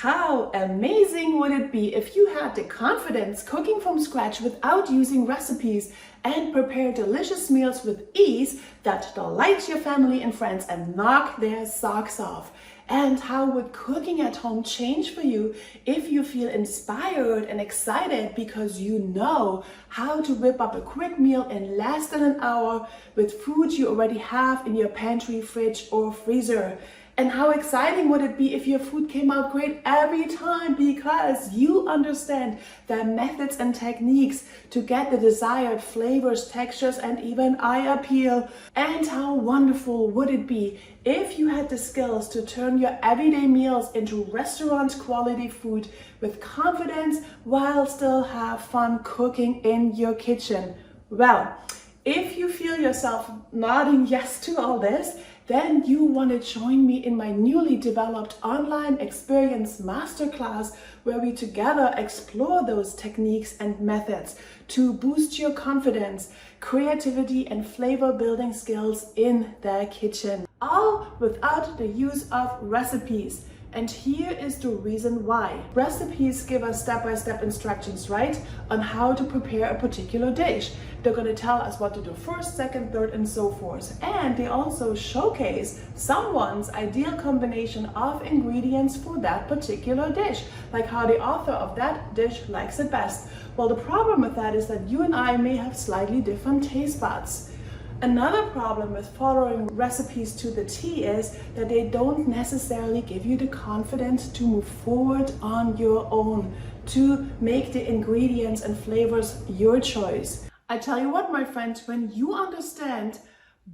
How amazing would it be if you had the confidence cooking from scratch without using recipes and prepare delicious meals with ease that delight your family and friends and knock their socks off? And how would cooking at home change for you if you feel inspired and excited because you know how to whip up a quick meal in less than an hour with food you already have in your pantry, fridge, or freezer? And how exciting would it be if your food came out great every time because you understand the methods and techniques to get the desired flavors, textures, and even eye appeal? And how wonderful would it be if you had the skills to turn your everyday meals into restaurant quality food with confidence while still have fun cooking in your kitchen? Well, if you feel yourself nodding yes to all this, then you want to join me in my newly developed online experience masterclass where we together explore those techniques and methods to boost your confidence, creativity, and flavor building skills in the kitchen, all without the use of recipes. And here is the reason why. Recipes give us step-by-step instructions, right, on how to prepare a particular dish. They're going to tell us what to do first, second, third, and so forth. And they also showcase someone's ideal combination of ingredients for that particular dish, like how the author of that dish likes it best. Well, the problem with that is that you and I may have slightly different taste buds. Another problem with following recipes to the T is that they don't necessarily give you the confidence to move forward on your own, to make the ingredients and flavors your choice. I tell you what, my friends, when you understand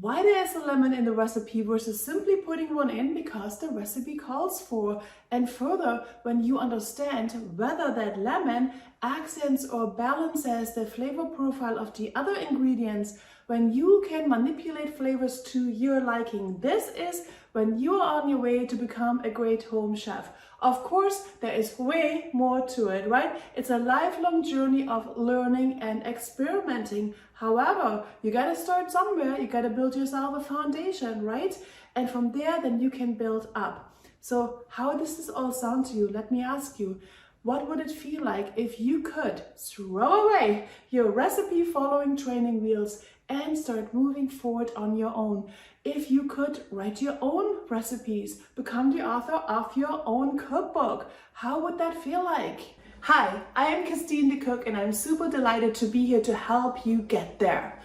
why there is a lemon in the recipe versus simply putting one in because the recipe calls for, and further, when you understand whether that lemon accents or balances the flavor profile of the other ingredients, when you can manipulate flavors to your liking, this is when you are on your way to become a great home chef. Of course, there is way more to it, right? It's a lifelong journey of learning and experimenting. However, you gotta start somewhere. You gotta build yourself a foundation, right? And from there, then you can build up. So how does this all sound to you? Let me ask you. What would it feel like if you could throw away your recipe following training wheels and start moving forward on your own? If you could write your own recipes, become the author of your own cookbook, how would that feel like? Hi, I am Christine the Cook and I'm super delighted to be here to help you get there.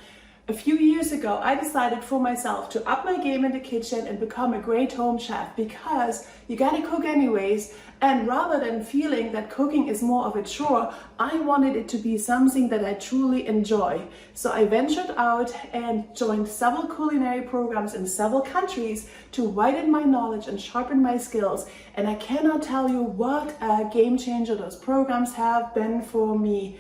A few years ago, I decided for myself to up my game in the kitchen and become a great home chef because you gotta cook anyways. And rather than feeling that cooking is more of a chore, I wanted it to be something that I truly enjoy. So I ventured out and joined several culinary programs in several countries to widen my knowledge and sharpen my skills. And I cannot tell you what a game changer those programs have been for me.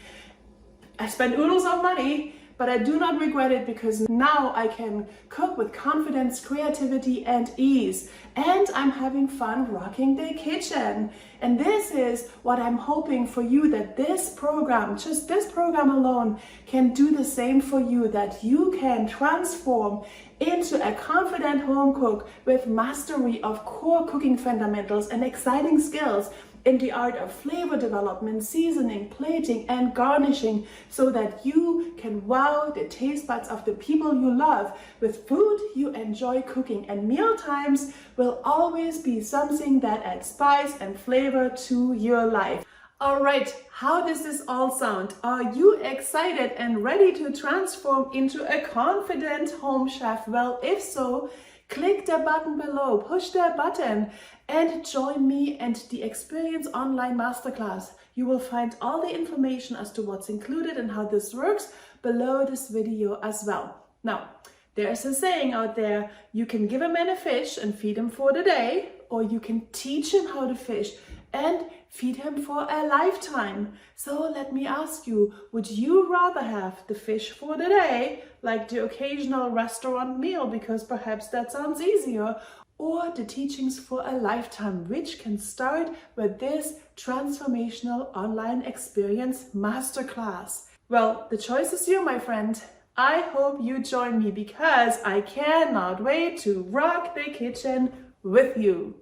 I spent oodles of money, but I do not regret it because now I can cook with confidence, creativity, and ease. And I'm having fun rocking the kitchen. And this is what I'm hoping for you, that this program, just this program alone, can do the same for you, that you can transform into a confident home cook with mastery of core cooking fundamentals and exciting skills in the art of flavor development, seasoning, plating, and garnishing, so that you can wow the taste buds of the people you love with food you enjoy cooking. And meal times will always be something that adds spice and flavor to your life. All right, how does this all sound? Are you excited and ready to transform into a confident home chef? Well, if so, click the button below, push the button, and join me and the Experience Online Masterclass. You will find all the information as to what's included and how this works below this video as well. Now, there's a saying out there, you can give a man a fish and feed him for the day, or you can teach him how to fish and feed him for a lifetime. So let me ask you, would you rather have the fish for the day, like the occasional restaurant meal, because perhaps that sounds easier, or the teachings for a lifetime, which can start with this transformational online experience masterclass? Well, the choice is you, my friend. I hope you join me because I cannot wait to rock the kitchen with you.